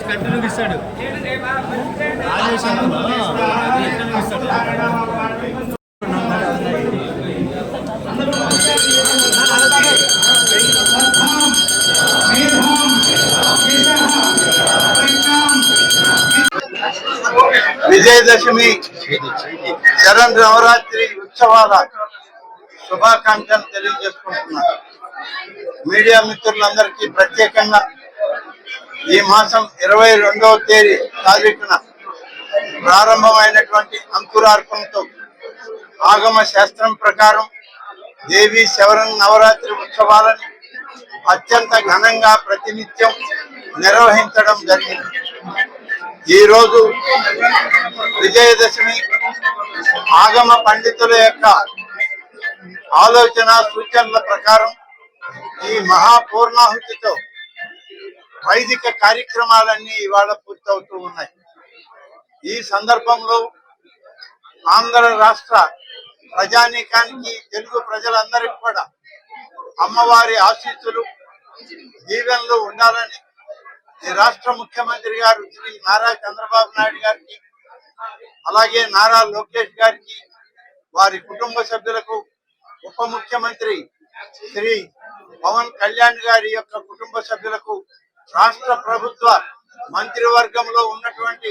Continue ఇస్తాడు విజయదశమి శరణ్ నవరాత్రి ఉత్సవాల శుభాకాంక్షలు తెలియజేసుకుంటున్నాను. మీడియా మిత్రులందరికీ ప్రత్యేకంగా ఈ మాసం 22వ తారీఖున ప్రారంభమైనటువంటి అంకురార్పణతో ఆగమ శాస్త్రం ప్రకారం దేవి శరణ్ నవరాత్రి ఉత్సవాలని అత్యంత ఘనంగా ప్రతినిత్యం నిర్వహించడం జరిగింది. ఈరోజు విజయదశమి ఆగమ పండితుల యొక్క ఆలోచన సూచనల ప్రకారం ఈ మహాపూర్ణాహుతితో వైదిక కార్యక్రమాలన్నీ ఇవాళ పూర్తవుతూ ఉన్నాయి. ఈ సందర్భంలో ఆంధ్ర రాష్ట్ర ప్రజానీకానికి, తెలుగు ప్రజలందరికీ కూడా అమ్మవారి ఆశీస్సులు, దీవెనలు ఉండాలని ఈ రాష్ట్ర ముఖ్యమంత్రి గారు శ్రీ నారా చంద్రబాబు నాయుడు గారికి, అలాగే నారా లోకేష్ గారికి, వారి కుటుంబ సభ్యులకు, ఉప ముఖ్యమంత్రి శ్రీ పవన్ కళ్యాణ్ గారి యొక్క కుటుంబ సభ్యులకు, రాష్ట్ర ప్రభుత్వ మంత్రివర్గంలో ఉన్నటువంటి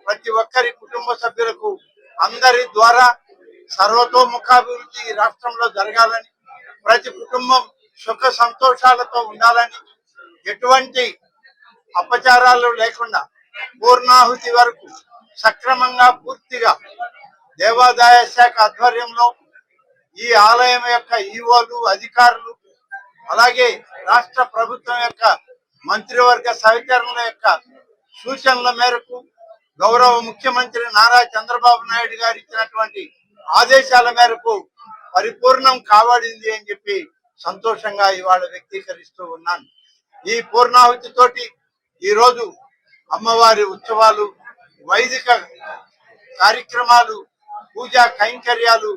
ప్రతి ఒక్కరి కుటుంబ సభ్యులకు అందరి ద్వారా సర్వతోముఖాభివృద్ధి రాష్ట్రంలో జరగాలని, ప్రతి కుటుంబం సుఖ సంతోషాలతో ఉండాలని, ఎటువంటి అపచారాలు లేకుండా పూర్ణాహుతి వరకు సక్రమంగా పూర్తిగా దేవాదాయ శాఖ ఆధ్వర్యంలో ఈ ఆలయం యొక్క ఈవోలు, అధికారులు, అలాగే రాష్ట్ర ప్రభుత్వం యొక్క మంత్రివర్గ సహచరుల యొక్క సూచనల మేరకు గౌరవ ముఖ్యమంత్రి నారా చంద్రబాబు నాయుడు గారు ఇచ్చినటువంటి ఆదేశాల మేరకు పరిపూర్ణం కావడింది అని చెప్పి సంతోషంగా ఇవాళ వ్యక్తీకరిస్తూ ఉన్నాను. ఈ పూర్ణాహుతితోటి ఈరోజు అమ్మవారి ఉత్సవాలు, వైదిక కార్యక్రమాలు, పూజా కైంకర్యాలు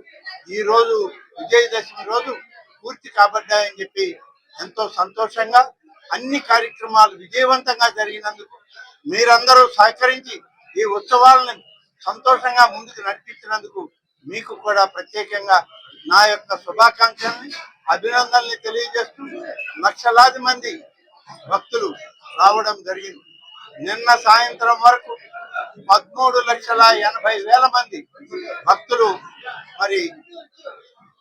ఈ రోజు విజయదశమి రోజు పూర్తి కాబడ్డాయని చెప్పి ఎంతో సంతోషంగా అన్ని కార్యక్రమాలు విజయవంతంగా జరిగినందుకు మీరందరూ సహకరించి ఈ ఉత్సవాలను సంతోషంగా ముందుకు నడిపించినందుకు మీకు కూడా ప్రత్యేకంగా నా యొక్క శుభాకాంక్షల్ని, అభినందనల్ని తెలియజేస్తూ లక్షలాది మంది భక్తులు రావడం జరిగింది. నిన్న సాయంత్రం వరకు 13,80,000 మంది భక్తులు మరి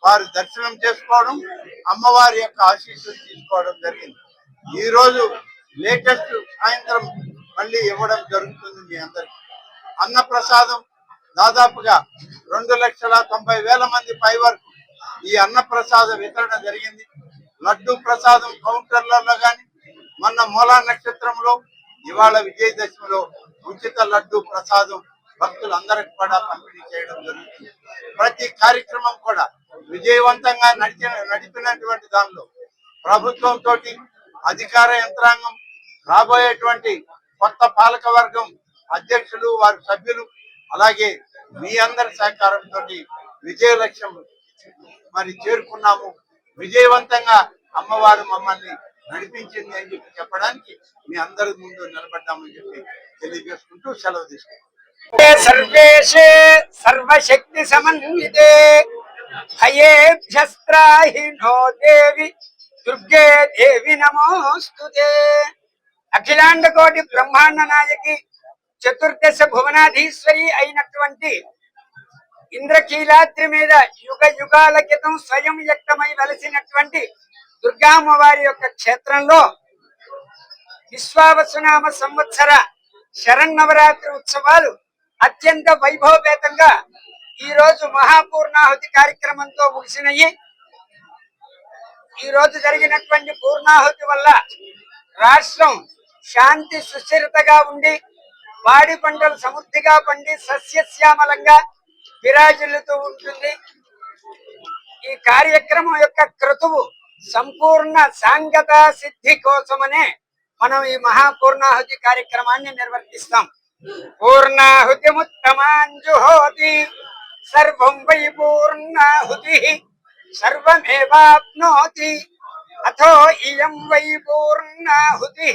వారు దర్శనం చేసుకోవడం, అమ్మవారి యొక్క ఆశీస్సులు తీసుకోవడం జరిగింది. ఈ రోజు లేటెస్ట్ సాయంత్రం మళ్ళీ ఇవ్వడం జరుగుతుంది మీ అందరికి. అన్నప్రసాదం దాదాపుగా 2,90,000 మంది పై వరకు ఈ అన్నప్రసాద వితరణ జరిగింది. లడ్డు ప్రసాదం కౌంటర్లలో కానీ, మొన్న మూలా నక్షత్రంలో, ఇవాళ విజయదశమిలో ఉచిత లడ్డు ప్రసాదం భక్తులందరికీ కూడా పంపిణీ చేయడం జరుగుతుంది. ప్రతి కార్యక్రమం కూడా విజయవంతంగా నడిపినటువంటి దానిలో ప్రభుత్వంతో, అధికార యంత్రాంగం, రాబోయేటువంటి కొత్త పాలక వర్గం అధ్యక్షులు, వారి సభ్యులు, అలాగే మీ అందరి సహకారంతో విజయ లక్ష్యం మరి చేరుకున్నాము. విజయవంతంగా అమ్మవారు మమ్మల్ని నడిపించింది అని చెప్పి చెప్పడానికి మీ అందరి ముందు నిలబడ్డామని చెప్పి తెలియజేసుకుంటూ సెలవు తీసుకుంటాం. సర్వేషే సర్వశక్తి సమన్వితే భయేభ్యస్త్రాహినో దేవి దుర్గే దేవి నమోస్తుతే. అఖిలాండ కోటి బ్రహ్మాండ నాయకి, చతుర్దశ భువనాధీశ్వరి అయినటువంటి ఇంద్రకీలాద్రి మీద యుగ యుగాల క్రితం స్వయం వ్యక్తమై వెలసినటువంటి దుర్గామ్మవారి యొక్క క్షేత్రంలో విశ్వావసునామ సంవత్సర శరన్నవరాత్రి ఉత్సవాలు అత్యంత వైభవపేతంగా ఈ రోజు మహాపూర్ణాహుతి కార్యక్రమంతో ముగిసినయి. ఈ రోజు జరిగినటువంటి పూర్ణాహుతి వల్ల రాష్ట్రం శాంతి సుస్థిరతగా ఉండి వాడి పంటలు సమృద్ధిగా పండి సస్యశ్యామలంగా విరాజిల్లుతూ ఉంటుంది. ఈ కార్యక్రమం యొక్క క్రతువు సంపూర్ణ సాంగత సిద్ధి కోసమనే మనం ఈ మహాపూర్ణాహుతి కార్యక్రమాన్ని నిర్వర్తిస్తాం. పూర్ణాహుతి ముత్తమాంజుహోతి సర్వం వై పూర్ణాహుతి సర్వమేవాప్నోతి అథో ఇయం వై పూర్ణాహుతి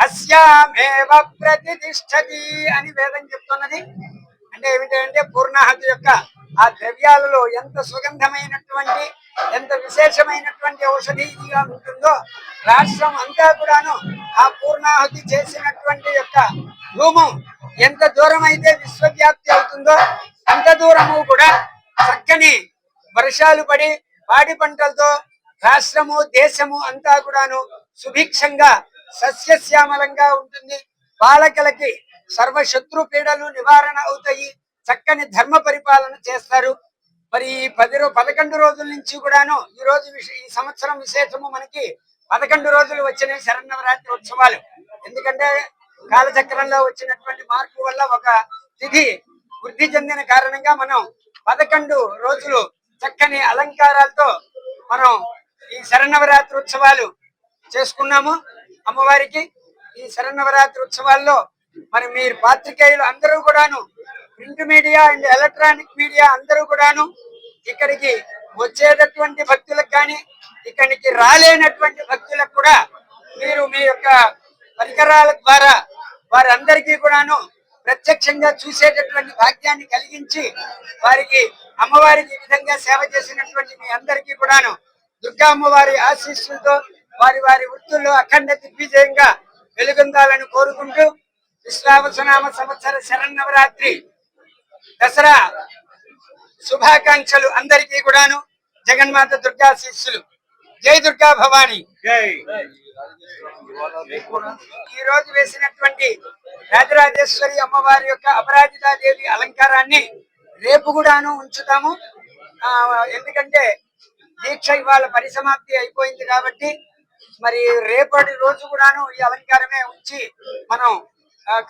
అస్యామేవ ప్రతిష్టతి అని వేదం చెప్తున్నది. అంటే ఏమిటంటే పూర్ణాహుతి యొక్క ఆ ద్రవ్యాలలో ఎంత సుగంధమైనటువంటి ఎంత విశేషమైనటువంటి ఔషధీగా ఉంటుందో రాష్ట్రం అంతా కూడాను ఆ పూర్ణాహుతి చేసినటువంటి యొక్క ధూమం ఎంత దూరం అయితే విశ్వవ్యాప్తి అవుతుందో అంత దూరము కూడా చక్కని వర్షాలు పడి పాడి పంటలతో రాష్ట్రము దేశము అంతా కూడాను సుభిక్షంగా సస్యశ్యామలంగా ఉంటుంది. బాలకలకి సర్వశత్రు పీడలు నివారణ అవుతాయి. చక్కని ధర్మ పరిపాలన చేస్తారు. మరి ఈ 11 రోజుల నుంచి కూడాను ఈ సంవత్సరం విశేషము మనకి 11 రోజులు వచ్చిన శరన్నవరాత్రి ఉత్సవాలు. ఎందుకంటే కాలచక్రంలో వచ్చినటువంటి మార్పు వల్ల ఒక తిథి వృద్ధి చెందిన కారణంగా మనం 11 రోజులు చక్కని అలంకారాలతో మనం ఈ శరన్నవరాత్రి ఉత్సవాలు చేసుకున్నాము. అమ్మవారికి ఈ శరన్నవరాత్రి ఉత్సవాల్లో మరి మీరు పాత్రికేయులు అందరూ కూడాను, print media and electronic media అందరూ కూడాను ఇక్కడికి వచ్చేటటువంటి భక్తులకు కానీ ఇక్కడికి రాలేనటువంటి భక్తులకు కూడా మీరు మీ యొక్క పరికరాల ద్వారా వారందరికీ కూడాను ప్రత్యక్షంగా చూసేటటువంటి భాగ్యాన్ని కలిగించి వారికి అమ్మవారికి ఈ విధంగా సేవ చేసినటువంటి మీ అందరికీ కూడాను దుర్గా అమ్మవారి ఆశీస్సులతో వారి వారి వృత్తుల్లో అఖండ దిగ్విజయంగా వెలుగొందాలని కోరుకుంటూ విశ్వావసునామ సంవత్సర శరన్నవరాత్రి దసరా శుభాకాంక్షలు అందరికీ కూడాను. జగన్మాత దుర్గా ఆశీస్సులు. జై దుర్గా భవాని. ఈ రోజు వేసినటువంటి రాజరాజేశ్వరి అమ్మవారి యొక్క అపరాజితాదేవి అలంకారాన్ని రేపు కూడాను ఉంచుతాము. ఎందుకంటే దీక్ష ఇవాళ పరిసమాప్తి అయిపోయింది కాబట్టి మరి రేపటి రోజు కూడాను ఈ అలంకారమే ఉంచి మనం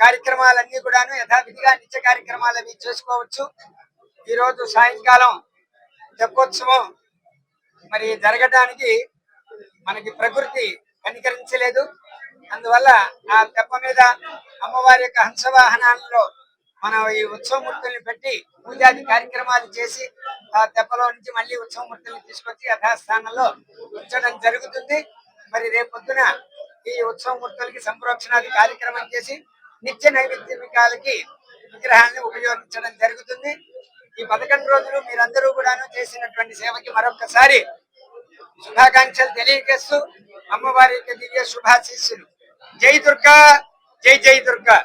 కార్యక్రమాలన్నీ కూడాను యథావిధిగా నిత్య కార్యక్రమాలు అవి చేసుకోవచ్చు. ఈ రోజు సాయంకాలం తెప్పోత్సవం మరి జరగడానికి మనకి ప్రకృతి కనికరించలేదు. అందువల్ల ఆ తెప్ప మీద అమ్మవారి యొక్క హంసవాహనాలలో మనం ఈ ఉత్సవమూర్తుల్ని పెట్టి పూజాది కార్యక్రమాలు చేసి ఆ తెప్పలో నుంచి మళ్ళీ ఉత్సవమూర్తుల్ని తీసుకొచ్చి యథాస్థానంలో ఉంచడం జరుగుతుంది. మరి రేపొద్దున ఈ ఉత్సవమూర్తులకి సంప్రోక్షణాది కార్యక్రమం చేసి నిత్య నైవేద్యమికాలకి విగ్రహాన్ని ఉపయోగించడం జరుగుతుంది. ఈ 11 రోజులు మీరందరూ కూడాను చేసినటువంటి సేవకి మరొకసారి శుభాకాంక్షలు తెలియజేస్తూ అమ్మవారి యొక్క దివ్య శుభాశీస్సులు. జై దుర్గా, జై జై దుర్గా.